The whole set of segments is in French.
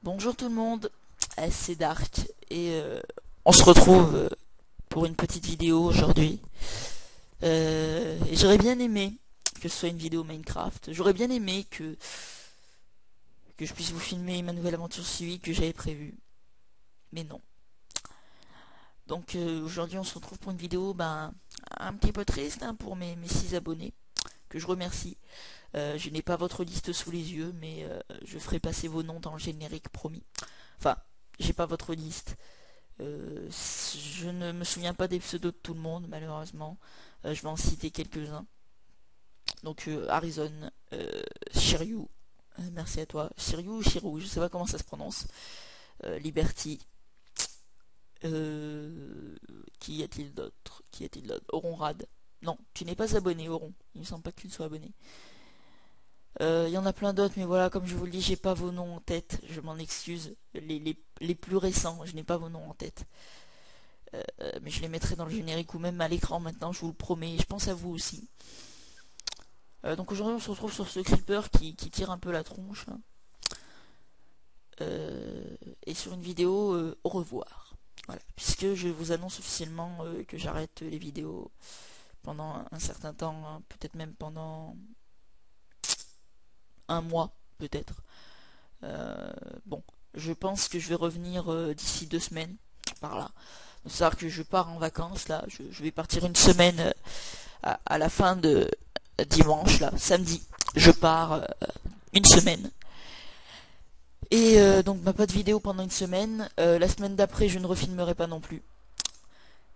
Bonjour tout le monde, c'est Dark et on se retrouve pour une petite vidéo aujourd'hui. Et j'aurais bien aimé que ce soit une vidéo Minecraft. J'aurais bien aimé que je puisse vous filmer ma nouvelle aventure suivie que j'avais prévue. Mais non. Donc aujourd'hui on se retrouve pour une vidéo un petit peu triste pour mes 6 abonnés, que je remercie. Je n'ai pas votre liste sous les yeux, mais je ferai passer vos noms dans le générique promis. Enfin, j'ai pas votre liste. Je ne me souviens pas des pseudos de tout le monde, malheureusement. Je vais en citer quelques-uns. Donc, Harrison, Shiryu, merci à toi. Shiryu ou Shiru, je sais pas comment ça se prononce. Liberty. Euh, qui y a-t-il d'autre? Qui y a-t-il d'autre? Oronrad. Non, tu n'es pas abonné, Oron. Il me semble pas que tu ne sois abonné. Il y en a plein d'autres, mais voilà, comme je vous le dis, j'ai pas vos noms en tête. Je m'en excuse. Les plus récents, je n'ai pas vos noms en tête. Mais je les mettrai dans le générique ou même à l'écran maintenant, je vous le promets, et je pense à vous aussi. Donc aujourd'hui on se retrouve sur ce creeper qui tire un peu la tronche, hein. Et sur une vidéo au revoir. Voilà, puisque je vous annonce officiellement que j'arrête les vidéos pendant un certain temps, hein, peut-être même pendant un mois, peut-être. Bon, je pense que je vais revenir d'ici 2 semaines, par là. C'est-à-dire que je pars en vacances, là, je vais partir une semaine à la fin de dimanche, là, samedi. Je pars une semaine. Et donc, pas de vidéo pendant une semaine. La semaine d'après, je ne refilmerai pas non plus.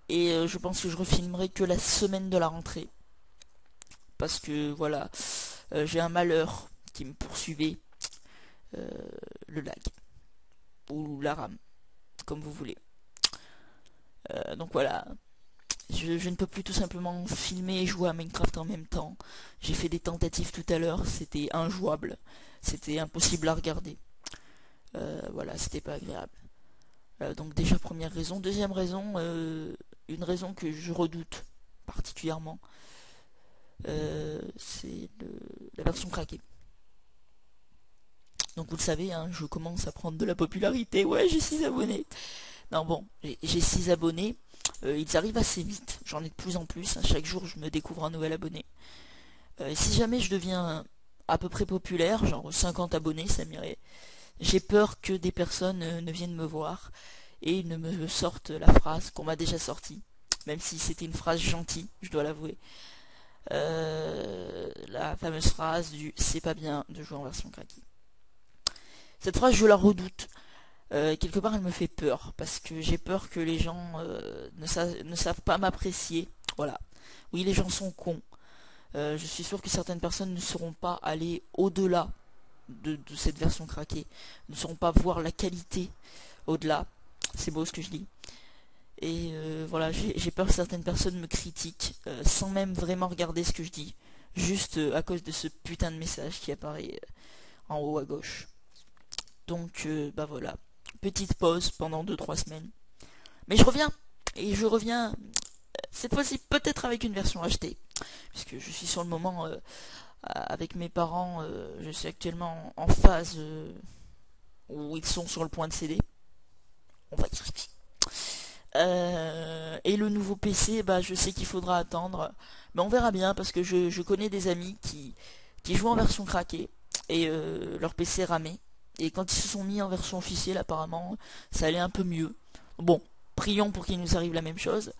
Et je pense que je refilmerai que la semaine de la rentrée. Parce que, voilà, j'ai un malheur qui me poursuivait. euh, le lag. Ou la RAM, comme vous voulez. Donc voilà, je ne peux plus tout simplement filmer et jouer à Minecraft en même temps. J'ai fait des tentatives tout à l'heure, c'était injouable. C'était impossible à regarder. Voilà, c'était pas agréable. Donc déjà première raison. Deuxième raison, une raison que je redoute particulièrement, c'est la version craquée. Donc vous le savez, hein, je commence à prendre de la popularité. Ouais, j'ai 6 abonnés. Non bon, j'ai 6 abonnés. Ils arrivent assez vite. J'en ai de plus en plus, hein. Chaque jour, je me découvre un nouvel abonné. Si jamais je deviens à peu près populaire, genre 50 abonnés, ça m'irait. J'ai peur que des personnes ne viennent me voir et ne me sortent la phrase qu'on m'a déjà sortie. Même si c'était une phrase gentille, je dois l'avouer. La fameuse phrase du c'est pas bien de jouer en version craquée. Cette phrase, je la redoute. Quelque part, elle me fait peur parce que j'ai peur que les gens ne savent pas m'apprécier. Voilà. Oui, les gens sont cons. Je suis sûr que certaines personnes ne seront pas allées au-delà de cette version craquée, ne sauront pas voir la qualité au-delà. C'est beau ce que je dis. Et voilà, j'ai peur que certaines personnes me critiquent sans même vraiment regarder ce que je dis, juste à cause de ce putain de message qui apparaît en haut à gauche. Donc voilà, petite pause pendant 2-3 semaines. Mais je reviens, et je reviens cette fois-ci peut-être avec une version achetée, puisque je suis sur le moment avec mes parents, je suis actuellement en phase où ils sont sur le point de céder, on va dire. Et le nouveau PC, je sais qu'il faudra attendre, mais on verra bien parce que je connais des amis qui jouent en version craquée et leur PC ramait. Et quand ils se sont mis en version officielle, apparemment, ça allait un peu mieux. Bon, prions pour qu'il nous arrive la même chose.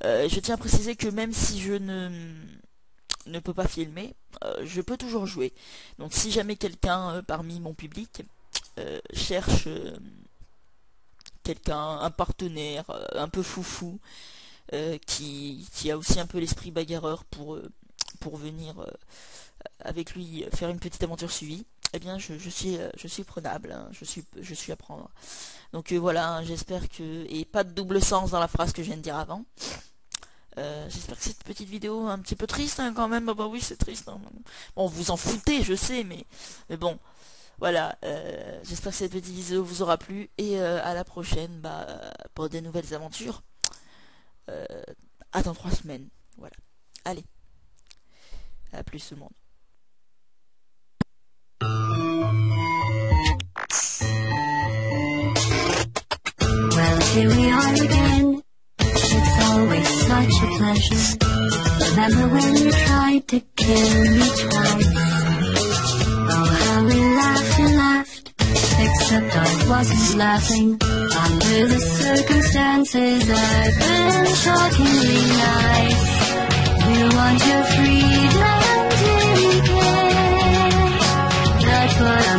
Je tiens à préciser que même si je ne peux pas filmer, je peux toujours jouer. Donc si jamais quelqu'un parmi mon public cherche quelqu'un, un partenaire un peu foufou, qui a aussi un peu l'esprit bagarreur pour venir avec lui faire une petite aventure suivie, eh bien je suis prenable, hein, je suis à prendre. Donc voilà, hein, j'espère que... Et pas de double sens dans la phrase que je viens de dire avant. J'espère que cette petite vidéo un petit peu triste, hein, quand même. Bah oui, c'est triste, hein. Bon, vous en foutez, je sais, mais bon, voilà. J'espère que cette petite vidéo vous aura plu et à la prochaine, pour des nouvelles aventures. Euh, à dans 3 semaines. Voilà. Allez, à plus tout le monde. pleasure. Remember when you tried to kill me twice? Oh, how we laughed and laughed, except I wasn't laughing. Under the circumstances, I've been shockingly nice. You want your freedom to decay. That's what